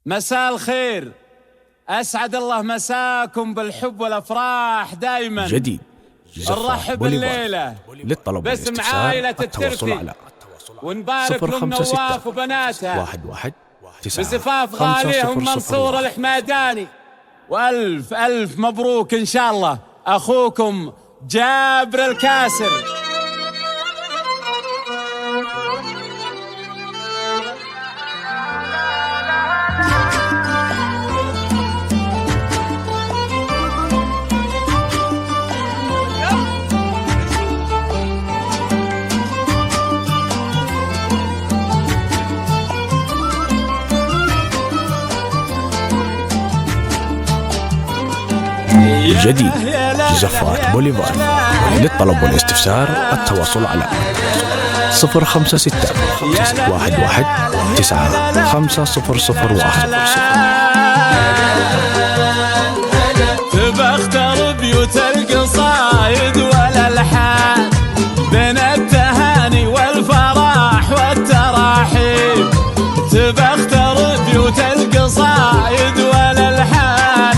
مساء الخير، أسعد الله مساكم بالحب والأفراح دائما. جديد نرحب الليلة للطلب باسم عائلة التواصل التركي ونبارك لهم نواف وبناتها 11 9 بزفاف غاليهم منصور الحماداني، وألف ألف مبروك إن شاء الله. أخوكم جابر الكاسر. جديد زفات بوليفار. للطلب والاستفسار التواصل على 056 11 9 50001. تبى اختار بيوت القصايد والالحان بين التهاني والفرح والتراحيب. تبى اختار بيوت القصايد والالحان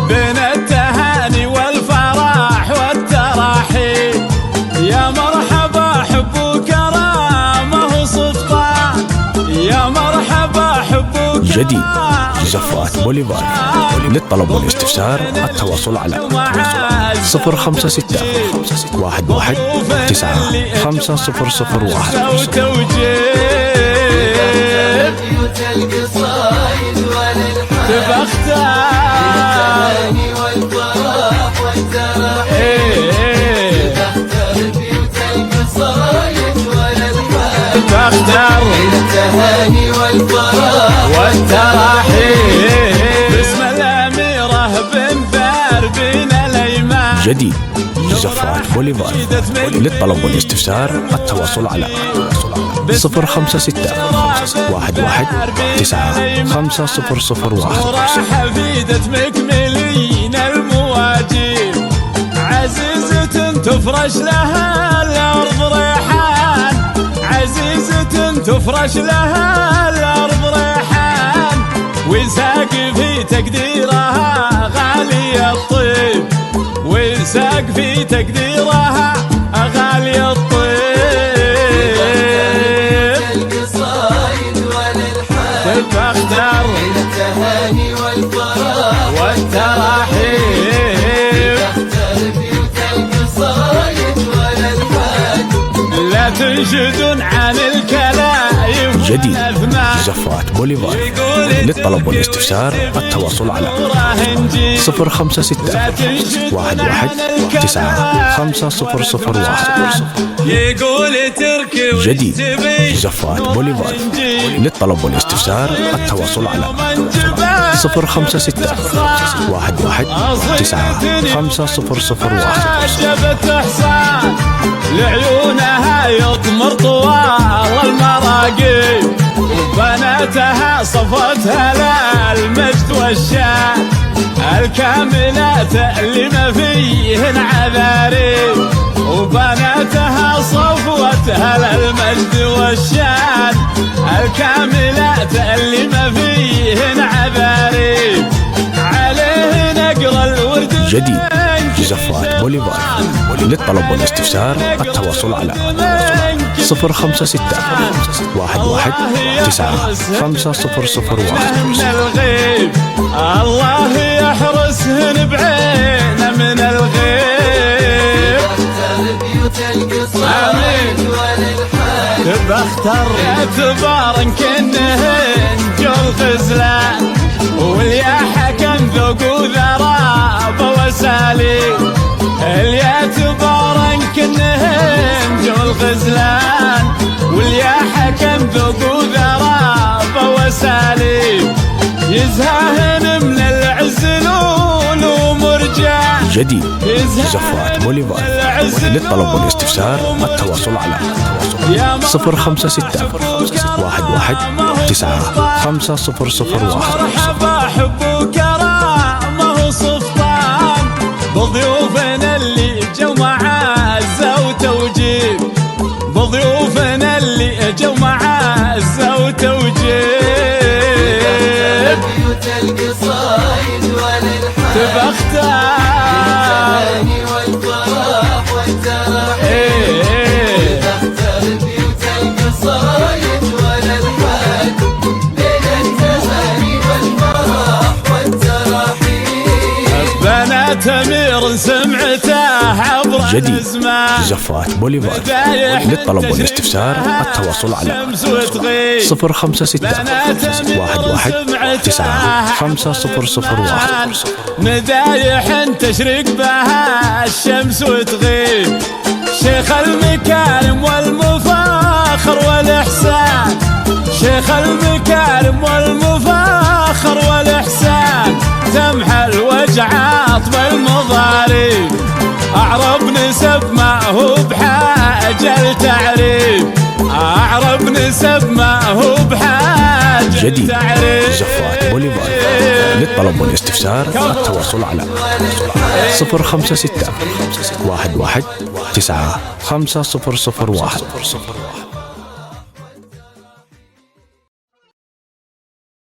بين التهاني والفرح والتراحيب. يا مرحبا حب وكرامه وسلطان، يا مرحبا حب وكرامه. جديد زفات بوليفار. للطلب والاستفسار التواصل على 056 11 9 50001. بيوت القصايد والالحان تبى اختار والفرح والتراحيب. بيوت القصايد والالحان تبى اختار التهاني والفرح والتراحيب. باسم الأميرة بنت بين الأيمان. جديد زفات بوليفار. للطلب والاستفسار التواصل على 056 11 9 50001. حفيدة مكملين المواجيب، عزيزة تفرش لها الأرض ريحان، عزيزة تفرش لها الأرض ريحان. وساق في تقديرها غالي الطيب، وساق في تقديرها غالي الطيب. القصايد والالحان تبى اختار التهاني والفرح والتراحيب. بيوت القصايد والالحان لا تنشدون عن الكلايب. جديد زفات بوليفار. للطلب والاستفسار التواصل على 056 11 9 50001. يقول تركي جديد زفات بوليفار. للطلب والاستفسار التواصل على 056 11 9 50001. عجبت حصان لعيونها يطمر طوال المراقيب، وبناتها صفتها للمجد والشان. الكاملات اللي ما فيهن عذاريب، وبناتها صفوتها للمجد والشان. الكاملات اللي ما فيهن عذاريب، عليه نقرا الورد. جديد زفات بوليفار. للطلب والاستفسار التواصل على 056 11 9 50001. من الغيب الله يحرسهن بعينه من الغيب. آمين. تبى اختار اعتبار كنهن جو الغزلان، واليا حكم ذوق وذراب وساليب. اليعتبار كنهن جو الغزلان، واليا حكم ذوق وذراب وساليب. يزهاهن من العزلول ومرجان. جديد زفات بوليفار. للطلب والاستفسار التواصل على 056 11 9 50001. مرحبا حب وكرامه وسلطان بضيوفنا اللي جو مع عزة وتوجيب، بضيوفنا اللي جو مع عزة وتوجيب. خير سمعته عبر جديد الازمان. زفات بوليفار. للطلب والاستفسار التواصل على 056 11 9 5001. مدايح تشرق بها الشمس وتغيب، شيخ المكارم والمفاخر والإحسان، شيخ المكارم والمفاخر والإحسان، تمحى الوجعات بالمضاريب، أعرب نسب ما هو بحاجة التعريب، أعرب نسب ما هو بحاجة جديد التعريب. زفات بوليفار. للطلب والاستفسار التواصل على 056 11 9 5001.